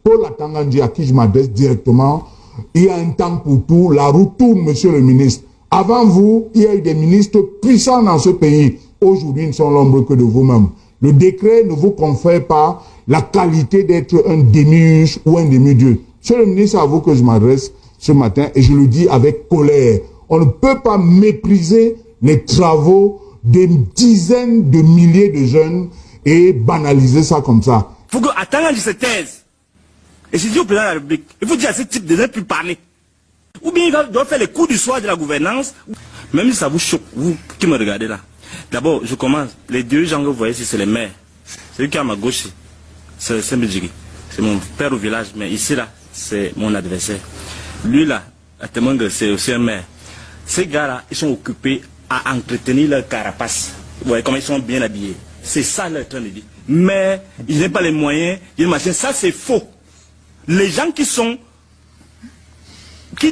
Paul Atangandji, à qui je m'adresse directement, il y a un temps pour tout, la roue tourne, monsieur le ministre. Avant vous, il y a eu des ministres puissants dans ce pays. Aujourd'hui, ils ne sont l'ombre que de vous-même. Le décret ne vous confère pas la qualité d'être un demi-huche ou un demi-dieu. Monsieur le ministre, c'est à vous que je m'adresse ce matin et je le dis avec colère. On ne peut pas mépriser les travaux des dizaines de milliers de jeunes et banaliser ça comme ça. Il faut que Atangandji se taise. Et je dis au président de la République, il faut dire à ce type de gens de ne plus parler. Ou bien il doit faire les coups du soir de la gouvernance. Même si ça vous choque, vous qui me regardez là. D'abord, je commence. Les deux gens que vous voyez ici, c'est les maires. Celui qui est à ma gauche, c'est Mbidjigi. C'est mon père au village, mais ici là, c'est mon adversaire. Lui là, à Temangue, c'est aussi un maire. Ces gars-là, ils sont occupés à entretenir leur carapace. Vous voyez comment ils sont bien habillés. C'est ça leur train de dire. Mais ils n'ont pas les moyens, ils machin. Ça c'est faux. Les gens qui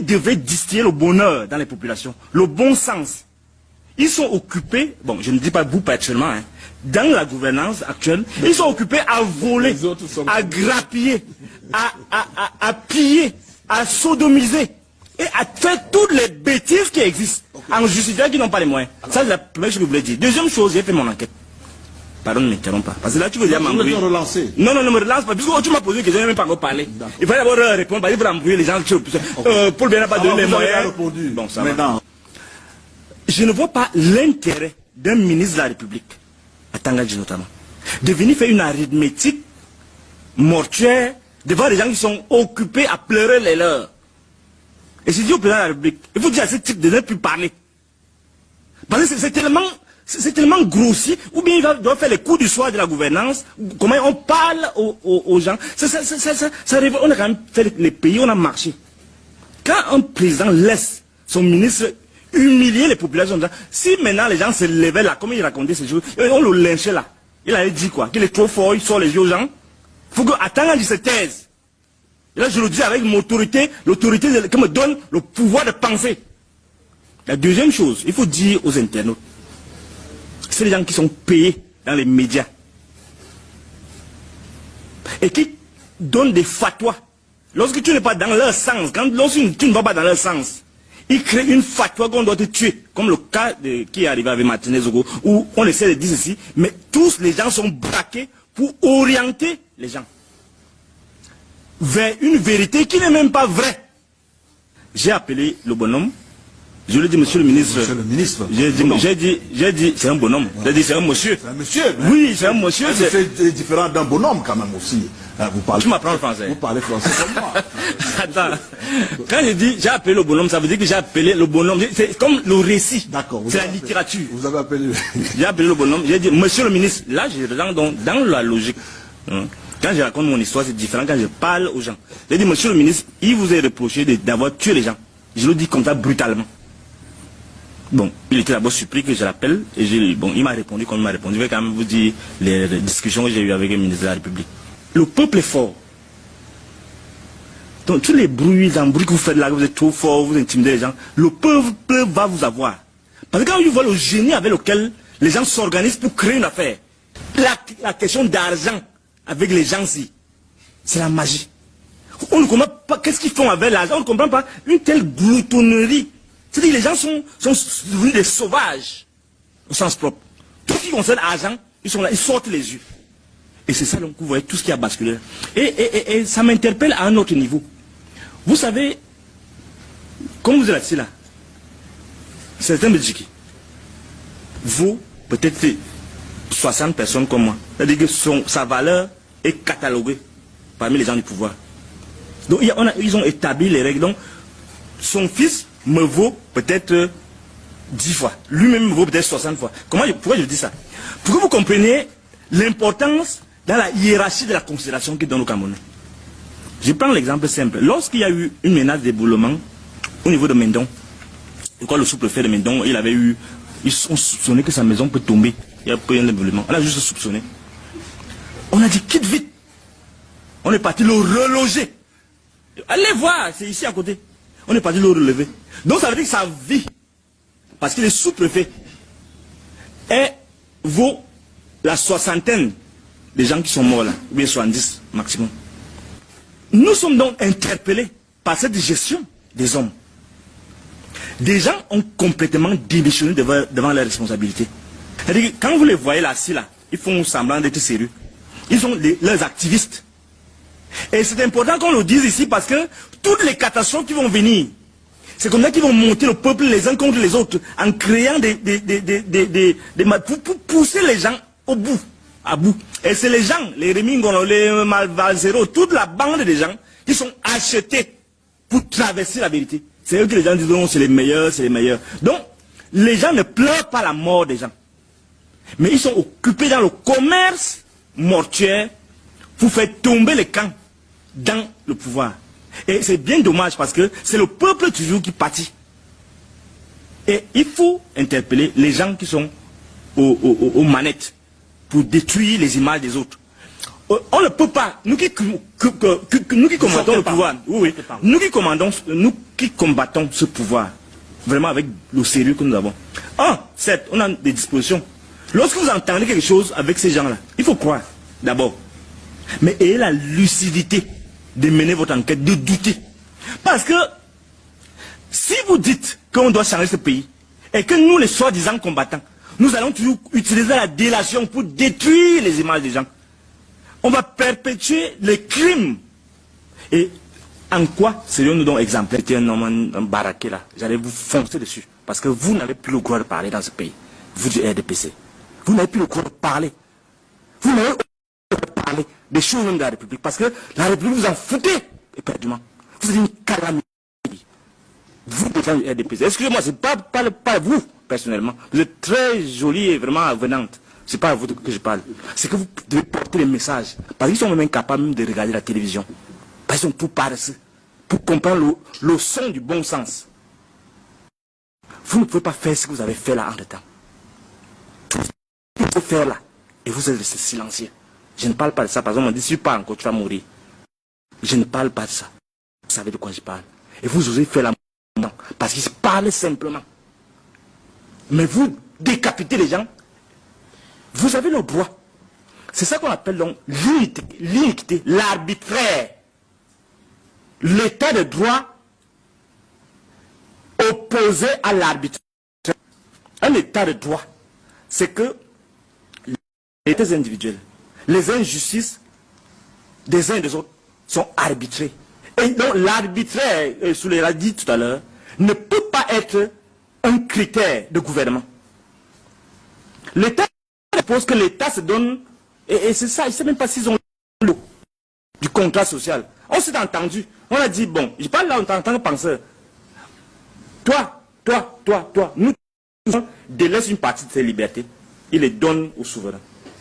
devaient distiller le bonheur dans les populations, le bon sens, ils sont occupés, bon je ne dis pas vous personnellement, hein, dans la gouvernance actuelle, ils sont occupés à voler, à grappiller, à piller, à sodomiser et à faire toutes les bêtises qui existent en justifiant qu'ils n'ont pas les moyens. Ça c'est la première chose que je voulais dire. Deuxième chose, j'ai fait mon enquête. Pardon, ne m'interromps pas. Parce que là, tu veux dire m'embrouiller. Non, ne me relance pas. Puisque tu m'as posé une question, je n'ai même pas encore parlé. Il fallait d'abord répondre. Parce qu'il faut embrouiller les gens. Paul Biya n'a pas donné les moyens. Bon, ça va. Je ne vois pas l'intérêt d'un ministre de la République, Atangandji notamment, de venir faire une arithmétique mortuaire devant les gens qui sont occupés à pleurer les leurs. Et je dis au président de la République, il faut dire à ce type de ne plus parler. Parce que c'est tellement grossi, ou bien il doit faire les coups du soir de la gouvernance, comment on parle aux gens. On a quand même fait les pays, on a marché. Quand un président laisse son ministre humilier les populations, si maintenant les gens se levaient là, comme il racontait ces jours, on le lynchait là. Il avait dit quoi? Qu'il est trop fort, il sort les yeux aux gens. Il faut que Atangandji se taise. Et là je le dis avec mon autorité, l'autorité qui me donne le pouvoir de penser. La deuxième chose, il faut dire aux internautes, c'est les gens qui sont payés dans les médias et qui donnent des fatwas. Lorsque tu n'es pas dans leur sens, lorsque tu ne vas pas dans leur sens, ils créent une fatwa qu'on doit te tuer, comme le cas qui est arrivé avec Martinez Zogo, où on essaie de dire ceci, mais tous les gens sont braqués pour orienter les gens vers une vérité qui n'est même pas vraie. J'ai appelé le bonhomme. Je lui ai dit, monsieur le ministre. Monsieur le ministre. J'ai dit, c'est un bonhomme. J'ai dit, c'est un monsieur. C'est un monsieur. Oui, c'est un monsieur. C'est différent d'un bonhomme quand même aussi. Vous parlez, tu m'apprends le français. Vous parlez français comme moi. Attends. Quand j'ai dit, j'ai appelé le bonhomme, ça veut dire que j'ai appelé le bonhomme. C'est comme le récit. D'accord. C'est la littérature. Vous avez appelé. J'ai appelé le bonhomme. J'ai dit, monsieur le ministre. Là, je rentre dans la logique. Quand je raconte mon histoire, c'est différent quand je parle aux gens. J'ai dit, monsieur le ministre, il vous est reproché d'avoir tué les gens. Je le dis comme ça brutalement. Bon, il était d'abord surpris que je l'appelle et il m'a répondu comme il m'a répondu. Je vais quand même vous dire les discussions que j'ai eues avec le ministre de la République. Le peuple est fort. Donc tous les bruits, que vous faites là, que vous êtes trop fort, vous intimidez les gens, le peuple va vous avoir. Parce que quand il voit le génie avec lequel les gens s'organisent pour créer une affaire, la question d'argent avec les gens-ci, c'est la magie. On ne comprend pas qu'est-ce qu'ils font avec l'argent, on ne comprend pas une telle gloutonnerie. C'est-à-dire que les gens sont devenus des sauvages, au sens propre. Tout ce qui concerne l'argent, ils sont là, ils sortent les yeux. Et c'est ça, donc, vous voyez, tout ce qui a basculé. Et ça m'interpelle à un autre niveau. Vous savez, comme vous êtes assis là, c'est un Mbidjigi. Vous, peut-être 60 personnes comme moi. C'est-à-dire que sa valeur est cataloguée parmi les gens du pouvoir. Donc ils ont établi les règles. Donc, son fils me vaut peut-être 10 fois. Lui-même me vaut peut-être 60 fois. Pourquoi je dis ça? Pour que vous compreniez l'importance dans la hiérarchie de la considération qu'il donne au Cameroun. Je prends l'exemple simple. Lorsqu'il y a eu une menace d'éboulement au niveau de Mendon, je crois le sous-préfet de Mendon, ils ont soupçonné que sa maison peut tomber. Il y a eu un éboulement. On a juste soupçonné. On a dit quitte vite. On est parti le reloger. Allez voir, c'est ici à côté. On est parti le relever. Donc ça veut dire que sa vie, parce qu'il est sous-préfet, vaut la soixantaine des gens qui sont morts là, ou bien 70 maximum. Nous sommes donc interpellés par cette gestion des hommes. Des gens ont complètement démissionné devant leurs responsabilités. C'est-à-dire que quand vous les voyez là, assis là, ils font semblant d'être sérieux. Ils sont leurs activistes. Et c'est important qu'on le dise ici parce que toutes les catastrophes qui vont venir, c'est comme ça qu'ils vont monter le peuple les uns contre les autres en créant pour pousser les gens au bout, à bout. Et c'est les gens, les Rémingono, les Malvalzero, toute la bande des gens qui sont achetés pour traverser la vérité. C'est eux que les gens disent non, c'est les meilleurs, c'est les meilleurs. Donc, les gens ne pleurent pas la mort des gens. Mais ils sont occupés dans le commerce mortuaire pour faire tomber les camps dans le pouvoir. Et c'est bien dommage parce que c'est le peuple toujours qui pâtit. Et il faut interpeller les gens qui sont aux manettes pour détruire les images des autres. On ne peut pas, nous qui combattons le pouvoir, oui, nous qui combattons ce pouvoir, vraiment avec le sérieux que nous avons. Certes, on a des dispositions. Lorsque vous entendez quelque chose avec ces gens-là, il faut croire, d'abord. Mais ayez la lucidité de mener votre enquête, de douter. Parce que, si vous dites qu'on doit changer ce pays, et que nous, les soi-disant combattants, nous allons toujours utiliser la délation pour détruire les images des gens, on va perpétuer les crimes. Et en quoi serions-nous donc exemplaires? C'était un homme baraqué là, j'allais vous foncer dessus. Parce que vous n'avez plus le droit de parler dans ce pays. Vous du RDPC. Vous n'avez plus le droit de parler. Vous n'avez pas le droit de parler des choses de la République. Parce que la République vous en foutez éperdument. Vous êtes une calamité. Vous, des gens du RDPC. Excusez-moi, c'est pas vous, personnellement. Vous êtes très jolie et vraiment avenante. C'est pas à vous que je parle. C'est que vous devez porter les messages. Parce qu'ils sont même incapables même de regarder la télévision. Parce qu'ils sont tout paresseux. Pour comprendre le son du bon sens. Vous ne pouvez pas faire ce que vous avez fait là en temps. Vous pouvez faire là. Et vous êtes resté silencieux. Je ne parle pas de ça. Par exemple, on dit, si tu parles encore, tu vas mourir. Je ne parle pas de ça. Vous savez de quoi je parle. Et vous osez faire la mort. Parce qu'ils parlent simplement. Mais vous décapitez les gens. Vous avez le droit. C'est ça qu'on appelle donc l'iniquité, l'arbitraire. L'état de droit opposé à l'arbitraire. Un état de droit, c'est que les états individuels, les injustices des uns et des autres sont arbitrées. Et donc l'arbitraire, Souley l'a dit tout à l'heure, ne peut pas être un critère de gouvernement. L'État suppose que l'État se donne, et c'est ça, je ne sais même pas s'ils ont le du contrat social. On s'est entendu, on a dit, bon, je parle là en tant que penseur. Toi, nous délaisse une partie de ses libertés, il les donne au souverain,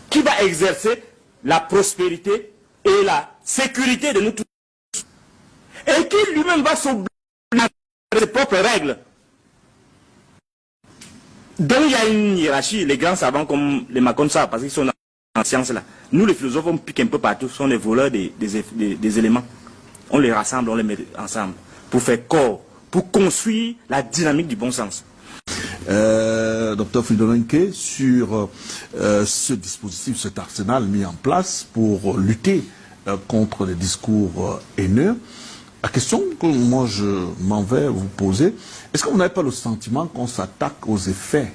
qui va exercer la prospérité et la sécurité de nous tous. Et qui lui-même va s'obliger à ses propres règles. Donc il y a une hiérarchie, les grands savants comme les Macron savent, parce qu'ils sont en science là. Nous les philosophes, on pique un peu partout, sont les voleurs des éléments. On les rassemble, on les met ensemble, pour faire corps, pour construire la dynamique du bon sens. Docteur Fridolenke, sur ce dispositif, cet arsenal mis en place pour lutter contre les discours haineux, la question que moi je m'en vais vous poser, est-ce que vous n'avez pas le sentiment qu'on s'attaque aux effets,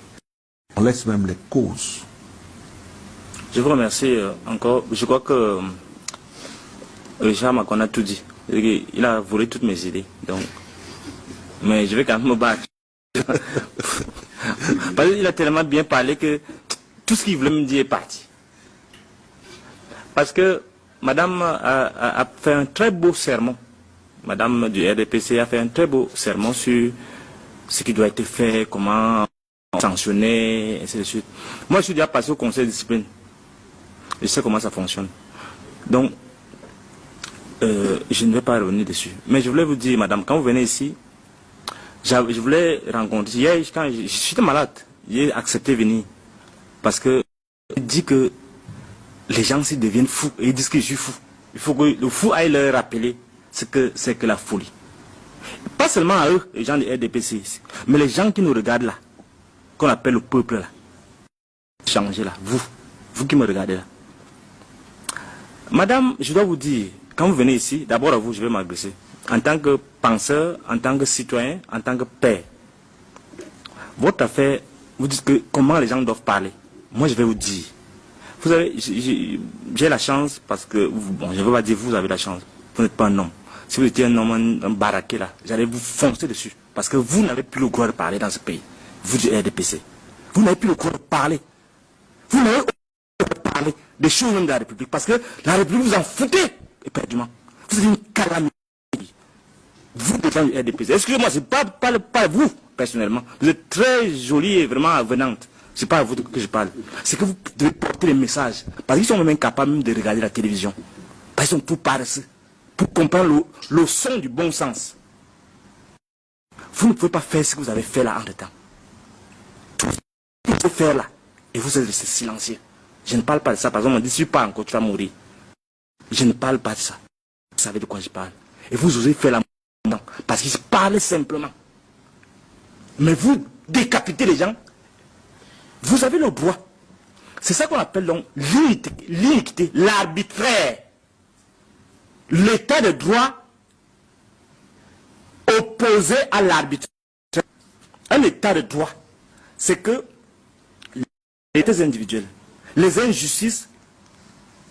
on laisse même les causes? Je vous remercie encore. Je crois que Richard Macron a tout dit. Il a volé toutes mes idées. Donc, mais je vais quand même me battre. Parce qu'il a tellement bien parlé que tout ce qu'il voulait me dire est parti. Parce que Madame a fait un très beau sermon. Madame du RDPC a fait un très beau sermon sur ce qui doit être fait, comment sanctionner, et ainsi de suite. Moi, je suis déjà passé au conseil de discipline. Je sais comment ça fonctionne. Donc, je ne vais pas revenir dessus. Mais je voulais vous dire, madame, quand vous venez ici, je voulais rencontrer. Hier, quand j'étais malade, j'ai accepté de venir. Parce que je dis que les gens s'y deviennent fous. Et ils disent que je suis fou. Il faut que le fou aille leur rappeler ce que c'est que la folie. Pas seulement à eux, les gens du RDPC, mais les gens qui nous regardent là, qu'on appelle le peuple là. Changez là, vous qui me regardez là. Madame, je dois vous dire, quand vous venez ici, d'abord à vous, je vais m'adresser. En tant que penseur, en tant que citoyen, en tant que père, votre affaire, vous dites que comment les gens doivent parler. Moi, je vais vous dire. Vous savez, j'ai la chance parce que, bon, je ne veux pas dire vous avez la chance. Vous n'êtes pas un homme. Si vous étiez un homme, un baraqué là, j'allais vous foncer dessus. Parce que vous n'avez plus le droit de parler dans ce pays. Vous du RDPC. Vous n'avez plus le droit de parler. Vous n'avez pas le droit de parler des choses même de la République. Parce que la République, vous en foutez éperdument. Vous êtes une calamité. Vous, des gens du RDPC. Excusez-moi, c'est pas vous, personnellement. Vous êtes très jolie et vraiment avenante. C'est pas à vous que je parle. C'est que vous devez porter les messages. Parce qu'ils sont même incapables même de regarder la télévision. Parce qu'ils sont tout paresseux. Pour comprendre le son du bon sens. Vous ne pouvez pas faire ce que vous avez fait là en temps. Tout ce que vous pouvez faire là. Et vous êtes resté silencieux. Je ne parle pas de ça. Par exemple, on dit, si tu pas encore, tu vas mourir. Je ne parle pas de ça. Vous savez de quoi je parle. Et vous osez faire la mort. Parce qu'ils parlent simplement. Mais vous décapitez les gens. Vous avez le droit. C'est ça qu'on appelle donc l'iniquité, l'arbitraire. L'état de droit opposé à l'arbitraire. Un état de droit, c'est que les états individuels, les injustices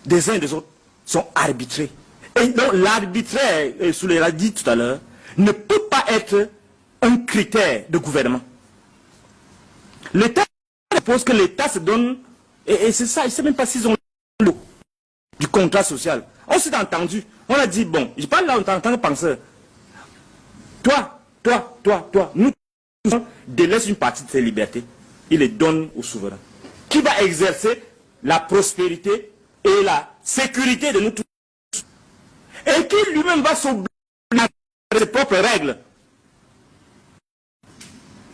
des uns et des autres sont arbitrées. Et donc l'arbitraire, Souley l'a dit tout à l'heure, ne peut pas être un critère de gouvernement. L'État suppose que l'État se donne, et c'est ça, je ne sais même pas s'ils ont le du contrat social. On s'est entendu, on a dit, bon, je parle là en tant que penseur. Toi, nous délaisse une partie de ses libertés, il les donne au souverain. Qui va exercer la prospérité et la sécurité de nous tous. Et qui lui-même va s'obliger à ses propres règles.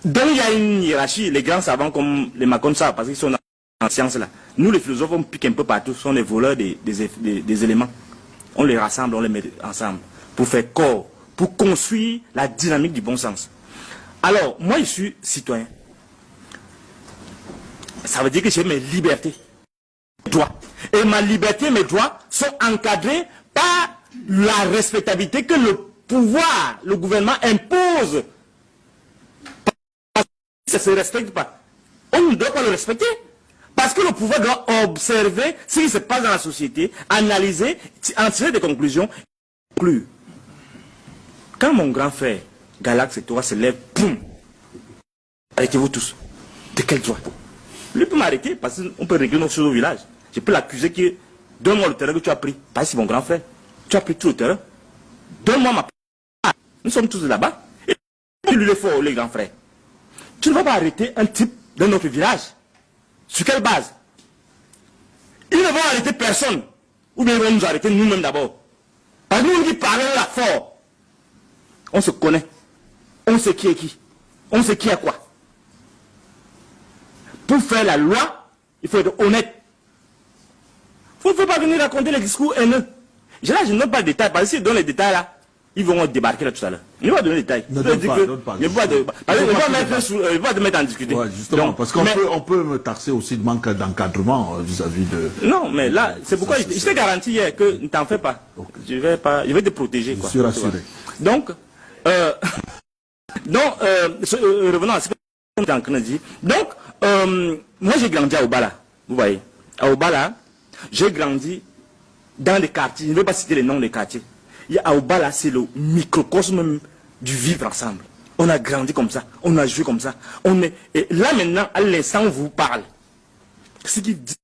Donc il y a une hiérarchie, les grands savants comme les Macron savent, parce qu'ils sont en sciences là. Nous les philosophes, on pique un peu partout, sont les voleurs des éléments. On les rassemble, on les met ensemble, pour faire corps, pour construire la dynamique du bon sens. Alors, moi je suis citoyen. Ça veut dire que j'ai mes libertés, droits. Et ma liberté, mes droits sont encadrés par la respectabilité que le pouvoir, le gouvernement impose. Ça ne se respecte pas. On ne doit pas le respecter. Parce que le pouvoir doit observer ce qui se passe dans la société, analyser, en tirer des conclusions, conclure. Quand mon grand frère, Galax et toi se lèvent, boum, arrêtez-vous tous. De quel droit? Lui peut m'arrêter parce qu'on peut régler nos choses au village. Je peux l'accuser que donne-moi le terrain que tu as pris. Parce que c'est mon grand frère. Tu as pris tout le terrain. Donne-moi ma part. Nous sommes tous là-bas. Et il lui faut les grands frères. Tu ne vas pas arrêter un type dans notre village. Sur quelle base? Ils ne vont arrêter personne. Ou bien ils vont nous arrêter nous-mêmes d'abord. Parce que nous qui parlons là fort. On se connaît. On sait qui est qui. On sait qui a quoi. Pour faire la loi, il faut être honnête. Il ne faut pas venir raconter les discours haineux. Je ne donne pas de détails. Parce que s'ils donnent les détails là, ils vont débarquer là tout à l'heure. Il ne va pas donner des détails. Ne donne pas. Il ne va pas te mettre en difficulté. Ouais, justement, donc, parce qu'on peut me taxer aussi de manque d'encadrement vis-à-vis de... Non, mais là, c'est pourquoi je t'ai garanti hier que ne t'en fais pas. Okay. Je vais te protéger. Je suis rassuré. Donc, revenons à ce que tu es en train de dire. Donc, moi j'ai grandi à Obala. Vous voyez, à Obala, j'ai grandi dans des quartiers. Je ne vais pas citer les noms des quartiers. À Obala, c'est le microcosme du vivre ensemble. On a grandi comme ça, on a joué comme ça. Et là maintenant, à l'instant où vous parle, ce qui dit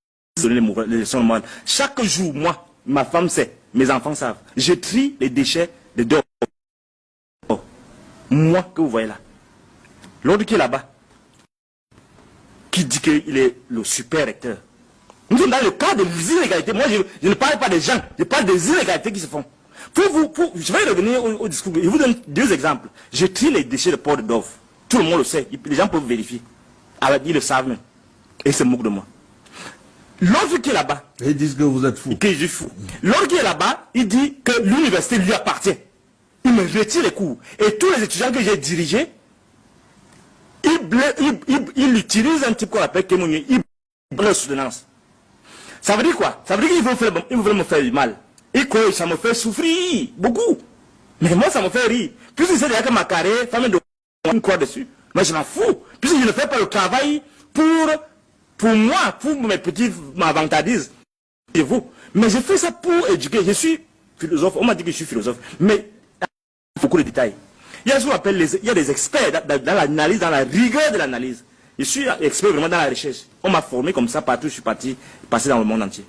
les leçons morales. Chaque jour, moi, ma femme sait, mes enfants savent, je trie les déchets de dehors. Moi que vous voyez là. L'autre qui est là-bas, qui dit qu'il est le super recteur. Nous sommes dans le cas des inégalités. Moi, je ne parle pas des gens, je parle des inégalités qui se font. Je vais revenir au discours. Je vous donne deux exemples. Je trie les déchets de port de Dove. Tout le monde le sait. Les gens peuvent vérifier. Alors, ils le savent même. Et ils se moquent de moi. L'autre qui est là-bas. Ils disent que vous êtes fou. Que je suis fou. L'autre qui est là-bas, il dit que l'université lui appartient. Il me retire les cours. Et tous les étudiants que j'ai dirigés, il utilise un type qu'on appelle Kemounier. Il donne leur soutenance. Ça veut dire quoi? Ça veut dire qu'ils veulent me faire du mal. Et que ça me fait souffrir beaucoup. Mais moi, ça me fait rire. Puisque c'est déjà que ma carrière, femme de une croix dessus. Moi, je m'en fous. Puisque je ne fais pas le travail pour moi, pour mes petits m'avantadisent. Et vous. Mais je fais ça pour éduquer. Je suis philosophe. On m'a dit que je suis philosophe. Mais, il y a beaucoup de détails. Il y a ce qu'on appelle il y a des experts dans l'analyse, dans la rigueur de l'analyse. Je suis expert vraiment dans la recherche. On m'a formé comme ça partout. Je suis passé dans le monde entier.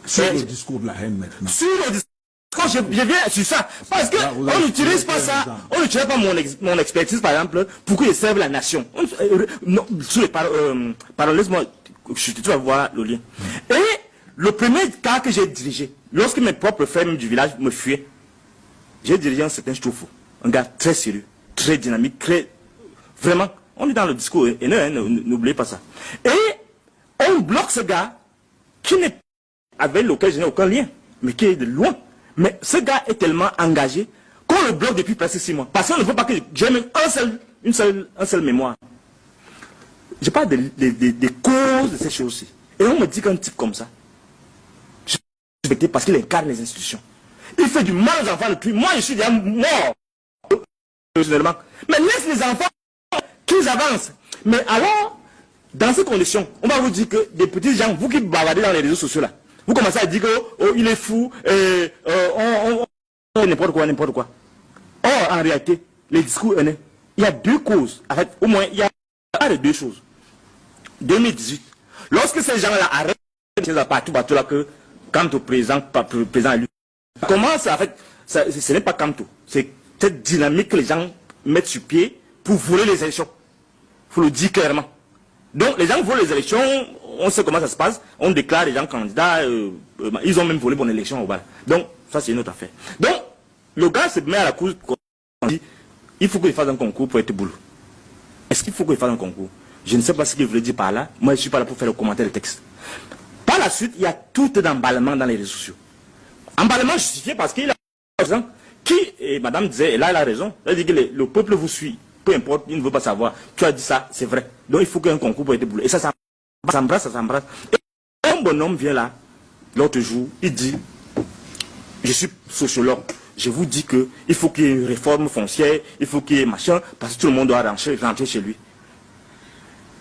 Sur le discours de la haine maintenant. Sur le discours. Quand je viens sur ça, parce qu'on n'utilise pas ça, on n'utilise pas mon expertise par exemple pour que je serve la nation. Non, sur les laisse-moi, tu vas voir le lien. Et le premier cas que j'ai dirigé, lorsque mes propres frères du village me fuyaient, j'ai dirigé un certain Stouffo, un gars très sérieux, très dynamique, très... Vraiment, on est dans le discours haineux, hein, n'oubliez pas ça. Et on bloque ce gars avec lequel je n'ai aucun lien, mais qui est de loin. Mais ce gars est tellement engagé qu'on le bloque depuis presque 6 mois. Parce qu'on ne veut pas que j'ai même un seul mémoire. Je parle des causes de ces choses-ci. Et on me dit qu'un type comme ça, je suis respecté parce qu'il incarne les institutions. Il fait du mal aux enfants depuis. Moi, je suis déjà mort. Personnellement. Mais laisse les enfants qu'ils avancent. Mais alors, dans ces conditions, on va vous dire que des petits gens, vous qui bavardez dans les réseaux sociaux là, vous commencez à dire que oh, il est fou, n'importe quoi. Or, en réalité, les discours haineux, il y a 2 causes. En fait, au moins, il y a 2 choses. 2018, lorsque ces gens-là arrêtent partout là que quant au président élu, comment ça, en fait, ce n'est pas Kanto, c'est cette dynamique que les gens mettent sur pied pour voler les élections. Il faut le dire clairement. Donc, les gens volent les élections, on sait comment ça se passe, on déclare les gens candidats, ils ont même volé pour une élection au bal. Donc, ça c'est une autre affaire. Donc, le gars se met à la cour, dit, il faut qu'il fasse un concours pour être boulot. Est-ce qu'il faut qu'il fasse un concours? Je ne sais pas ce qu'il voulait dire par là, moi je ne suis pas là pour faire le commentaire de texte. Par la suite, il y a tout d'emballement dans les réseaux sociaux. Emballement justifié parce qu'il a raison, et madame disait, et là elle a raison, elle dit que le peuple vous suit. Peu importe, il ne veut pas savoir. Tu as dit ça, c'est vrai. Donc il faut qu'il y ait un concours pour être boulot. Et ça s'embrasse. Et un bonhomme vient là, l'autre jour, il dit, je suis sociologue, je vous dis qu'il faut qu'il y ait une réforme foncière, il faut qu'il y ait machin, parce que tout le monde doit rentrer chez lui.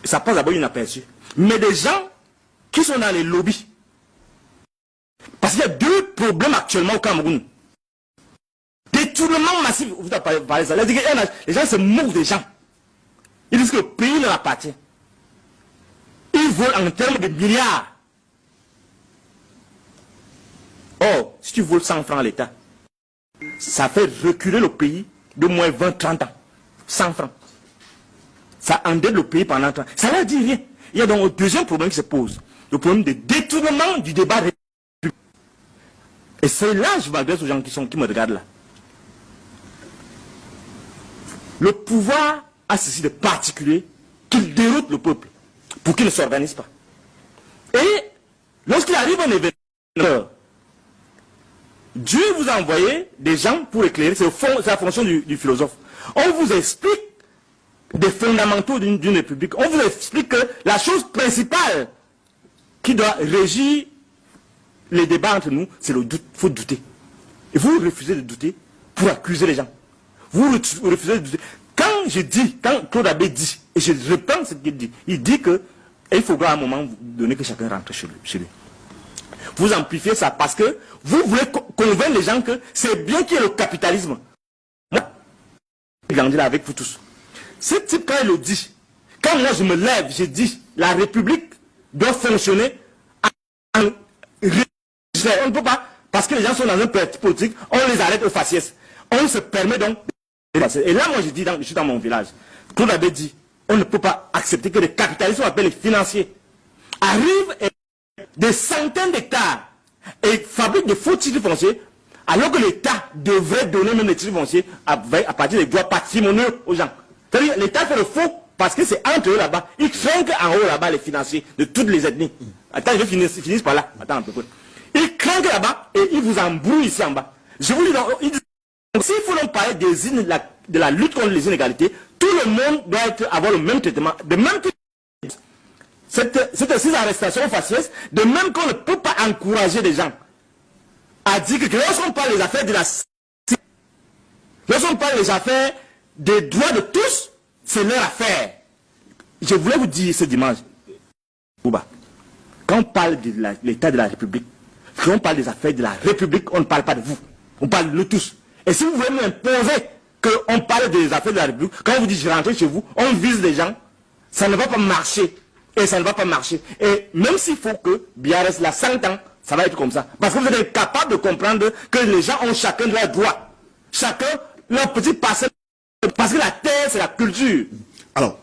Ça passe d'abord inaperçu. Mais des gens qui sont dans les lobbies, parce qu'il y a 2 problèmes actuellement au Cameroun. Détournement massif, vous avez parlé de ça. Les gens se moquent des gens. Ils disent que le pays leur appartient. Ils volent en termes de milliards. Or, si tu voles 100 francs à l'État, ça fait reculer le pays de moins 20-30 ans. 100 francs. Ça endette le pays pendant 30 ans. Ça ne leur dit rien. Il y a donc un deuxième problème qui se pose. Le problème de détournement du débat républicain. Et c'est là que je m'adresse aux gens qui me regardent là. Le pouvoir a ceci de particulier qu'il déroute le peuple pour qu'il ne s'organise pas. Et lorsqu'il arrive un événement, Dieu vous a envoyé des gens pour éclairer, c'est la fonction du philosophe. On vous explique des fondamentaux d'une république. On vous explique que la chose principale qui doit régir les débats entre nous, c'est le doute. Il faut douter. Et vous refusez de douter pour accuser les gens. Vous refusez de douter. Quand Claude Abbé dit, et je reprends ce qu'il dit, il dit qu'il faudra à un moment donné que chacun rentre chez lui. Vous amplifiez ça parce que vous voulez convaincre les gens que c'est bien qu'il y ait le capitalisme. Moi, j'ai grandi là avec vous tous. Ce type, quand il le dit, quand moi je me lève, je dis, la République doit fonctionner en... On ne peut pas, parce que les gens sont dans un parti politique, on les arrête au faciès. On se permet donc... Et là, moi, je suis dans mon village. Claude Abbé dit, on ne peut pas accepter que les capitalistes, on appelle les financiers, arrivent et des centaines d'hectares et fabriquent des faux titres fonciers, alors que l'État devrait donner même les titres fonciers à partir des droits patrimoniaux aux gens. C'est-à-dire, l'État fait le faux parce que c'est entre eux là-bas. Ils craignent en haut là-bas les financiers de toutes les ethnies. Attends, je vais finir par là. Attends un peu. Ils craignent là-bas et ils vous embrouillent ici en bas. Je vous dis donc, s'il faut donc parler de la lutte contre les inégalités, tout le monde doit avoir le même traitement. De même que ces arrestations faciès, de même qu'on ne peut pas encourager des gens a dit que lorsqu'on parle des affaires de la... Lorsqu'on parle des affaires des droits de tous, c'est leur affaire. Je voulais vous dire ce dimanche, Bouba, quand on parle de l'état de la République, quand on parle des affaires de la République, on ne parle pas de vous. On parle de nous tous. Et si vous voulez nous imposer qu'on parle des affaires de la République, quand on vous dit je rentre chez vous, on vise les gens, ça ne va pas marcher. Et ça ne va pas marcher. Et même s'il faut que Biarritz, là, 100 ans, ça va être comme ça. Parce que vous êtes incapable de comprendre que les gens ont chacun leurs droits. Chacun leur petit parcelle. Parce que la terre, c'est la culture. Alors,